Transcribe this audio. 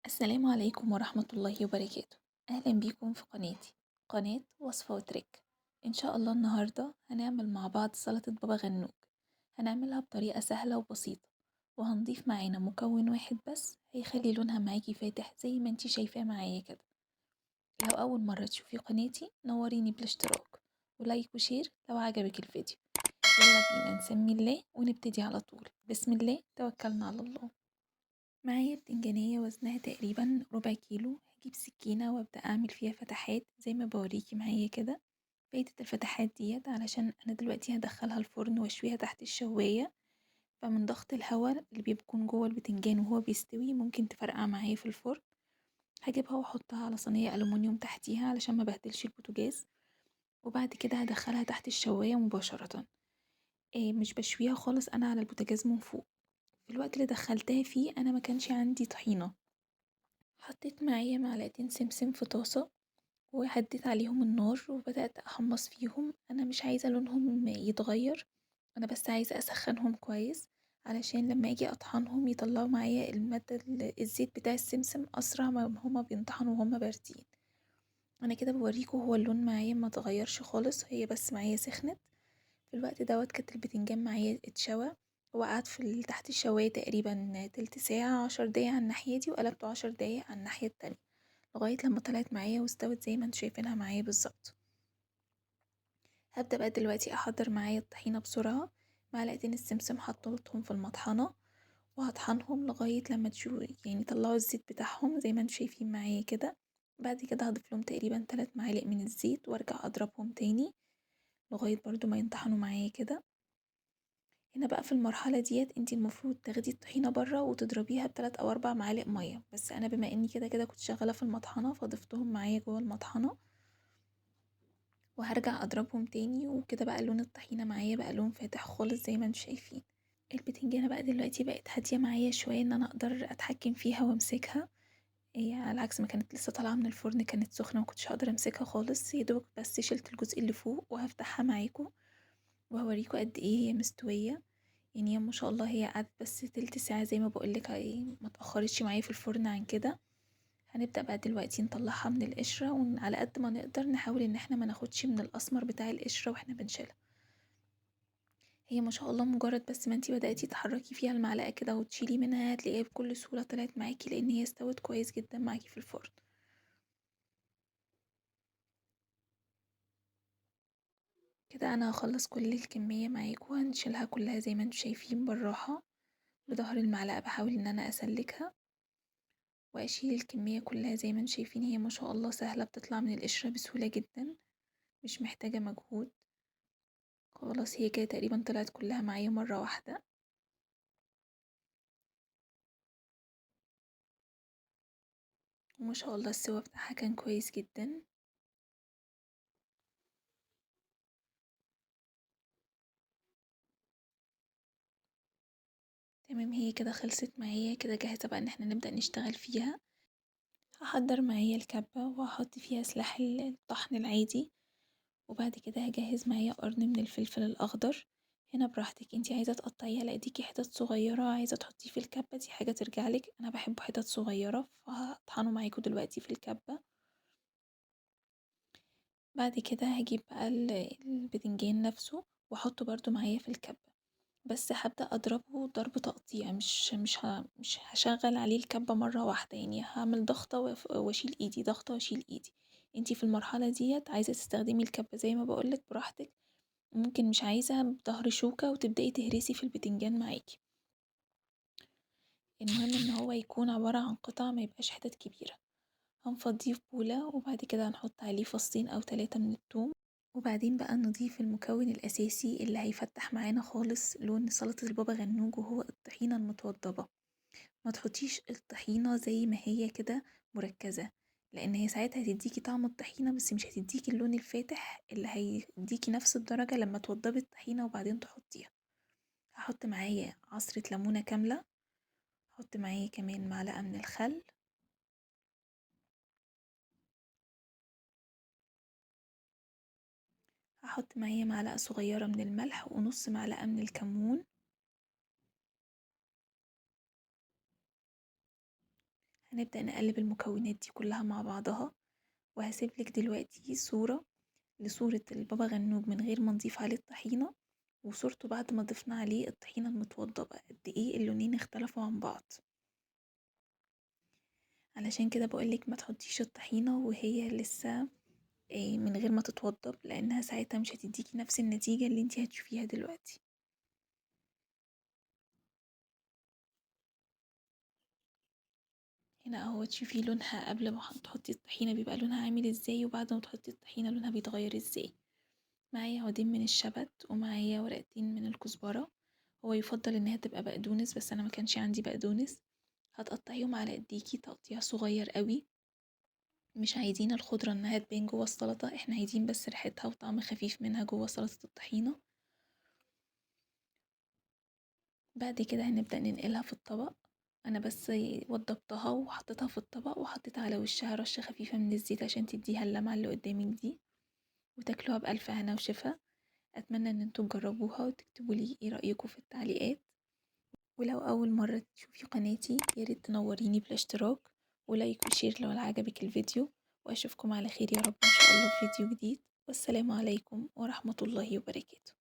السلام عليكم ورحمة الله وبركاته. أهلا بيكم في قناتي، قناة وصفة وترك. إن شاء الله النهاردة هنعمل مع بعض سلطة بابا غنوج. هنعملها بطريقة سهلة وبسيطة، وهنضيف معانا مكون واحد بس هيخلي لونها معاكي فاتح زي ما انتي شايفاه معايا كده. لو أول مرة تشوفي قناتي نوريني بالاشتراك ولايك وشير لو عجبك الفيديو. يلا بينا نسمي الله ونبتدي على طول. بسم الله توكلنا على الله. معايا بتنجانية وزنها تقريبا ربع كيلو. هجيب سكينة وابدأ اعمل فيها فتحات زي ما بوريكي معايا كده. فايدة الفتحات ديت علشان انا دلوقتي هدخلها الفرن واشويها تحت الشواية، فمن ضغط الهواء اللي بيكون جوه البتنجان وهو بيستوي ممكن تفرقع معايا في الفرن. هجيبها واحطها على صينية ألومنيوم تحتيها علشان ما بهدلش البوتاجاز، وبعد كده هدخلها تحت الشواية مباشرة. مش بشويها خالص انا على البوتاجاز من فوق. في الوقت اللي دخلتها فيه انا ما كانش عندي طحينة. حطيت معايا معلقتين سمسم في طاسة وهديت عليهم النار وبدأت أحمص فيهم. أنا مش عايزة لونهم يتغير، أنا بس عايزة أسخنهم كويس علشان لما أجي أطحنهم يطلعوا معايا المادة الزيت بتاع السمسم أسرع ما هما بينطحنوا وهما باردين. أنا كده بوريكوا هو اللون معايا ما تغيرش خالص، هي بس معايا سخنت. في الوقت دوت كانت البتنجان معايا اتشوى، وقعد في تحت الشواية تقريبا تلت ساعة 10 دقايق على الناحية دي وقلبته 10 دقايق على الناحية التانية لغاية لما طلعت معايا واستوت زي ما انتوا شايفينها معايا بالظبط. هبدأ بقى دلوقتي أحضر معايا الطحينة بسرعة. معلقتين السمسم حطيتهم في المطحنة وهطحنهم لغاية لما يعني طلعوا الزيت بتاعهم زي ما انتوا شايفين معايا كده. بعد كده هضيف لهم تقريبا 3 معالق من الزيت وارجع اضربهم تاني لغاية برضو ما ينطحنوا معايا كده. هنا بقى في المرحلة ديت انتي المفروض تاخدي الطحينة برا وتضربيها ب3 أو 4 معالق مية، بس انا بما اني كده كنت شغالة في المطحنة فضفتهم معايا جوه المطحنة وهرجع اضربهم تاني. وكده بقى لون الطحينة معايا بقى لون فاتح خالص زي ما انتوا شايفين. البتنجانة بقى دلوقتي بقت هادية معايا شوية ان انا اقدر اتحكم فيها وامسكها. هي على عكس ما كانت لسه طالعة من الفرن كانت سخنة ومكنتش هقدر امسكها خالص، يدوب بس شلت الجزء اللي فوق وهفتحها معاكم وهوريكم قد ايه هي مستوية. يعني هي ما شاء الله هي قعدت بس تلت ساعة زي ما بقولك، ما اتأخرتش معايا في الفرن عن كده. هنبدأ بقى دلوقتي نطلعها من القشرة وعلى قد ما نقدر نحاول ان احنا ما ناخدش من الاسمر بتاع القشرة واحنا بنشيلها. هي ما شاء الله مجرد بس ما انتي بدأتي تحركي فيها المعلقة كده وتشيلي منها هتلاقيها بكل سهولة طلعت معاكي لان هي استوت كويس جدا معاكي في الفرن. كده انا هخلص كل الكمية معاكم وهنشيلها كلها زي ما انتوا شايفين بالراحة. بظهر المعلقة بحاول ان انا اسلكها واشيل الكمية كلها زي ما انتوا شايفين. هي ما شاء الله سهلة بتطلع من القشرة بسهولة جدا، مش محتاجة مجهود خلاص. هي كده تقريبا طلعت كلها معايا مرة واحدة. وما شاء الله السوا بتاعها كان كويس جدا. تمام هي كده خلصت معايا كده جاهزة بقى ان احنا نبدأ نشتغل فيها. هحضر معايا الكبة وهحط فيها سلاح الطحن العادي، وبعد كده هجهز معايا قرن من الفلفل الأخضر. هنا براحتك انتي عايزة تقطعيه على ايديكي حتت صغيرة، عايزة تحطيه في الكبة دي حاجة ترجعلك. انا بحبه حتت صغيرة فهطحنه معاكم دلوقتي في الكبة. بعد كده هجيب بقى البتنجان نفسه واحطه برضو معايا في الكبة، بس هبدأ اضربه ضرب تقطيع، مش هشغل عليه الكبة مرة واحدة. يعني هعمل ضغطة واشيل ايدي، ضغطة واشيل ايدي. انتي في المرحلة ديت عايزة تستخدمي الكبة زي ما بقولك براحتك، ممكن مش عايزة بضهر شوكة وتبدأي تهرسي في البتنجان معاكي. المهم ان هو يكون عبارة عن قطع ما يبقاش حتت كبيرة. هنفضيه في بولة وبعد كده هنحط عليه 2 أو 3 فصين من الثوم. وبعدين بقى نضيف المكون الأساسي اللي هيفتح معانا خالص لون سلطة البابا غنوج وهو الطحينة المتوضبة. ما تحطيش الطحينة زي ما هي كده مركزة، لأن هي ساعتها هتديكي طعم الطحينة بس مش هتديكي اللون الفاتح اللي هيديكي نفس الدرجة لما توضبي الطحينة وبعدين تحطيها. هحط معايا عصرة ليمونة كاملة، هحط معايا كمان معلقة من الخل، هحط معايا معلقة صغيرة من الملح ونص معلقة من الكمون. هنبدأ نقلب المكونات دي كلها مع بعضها، وهسيبلك دلوقتي صورة لصورة البابا غنوج من غير ما نضيف عليه الطحينة، وصورته بعد ما ضفنا عليه الطحينة المتوضبة قد ايه اللونين اختلفوا عن بعض. علشان كده بقولك ما تحطيش الطحينة وهي لسه من غير ما تتوضب، لانها ساعتها مش هتديكي نفس النتيجة اللي انتي هتشوفيها دلوقتي. هنا اهو تشوفي لونها قبل ما تحطي الطحينة بيبقى لونها عامل ازاي، وبعد ما تحطي الطحينة لونها بيتغير ازاي. معايا عودين من الشبت ومعايا ورقتين من الكزبرة. هو يفضل انها تبقى بقدونس بس انا ما كانش عندي بقدونس. هتقطعيهم على ايديكي تقطيع صغير قوي، مش عايزين الخضرة انها تبان جوه السلطة، احنا عايزين بس ريحتها وطعم خفيف منها جوه سلطة الطحينة. بعد كده هنبدأ ننقلها في الطبق. انا بس وضبطها وحطيتها في الطبق وحطيت على وشها رشة خفيفة من الزيت عشان تديها اللمعة اللي قدامك دي، وتاكلوها بألف هنا وشفا. اتمنى ان انتوا تجربوها وتكتبوا لي ايه رأيكم في التعليقات. ولو اول مرة تشوفي قناتي ياريت تنوريني بالاشتراك ولايك وشير لو عجبك الفيديو، واشوفكم على خير يا رب ان شاء الله في فيديو جديد. والسلام عليكم ورحمة الله وبركاته.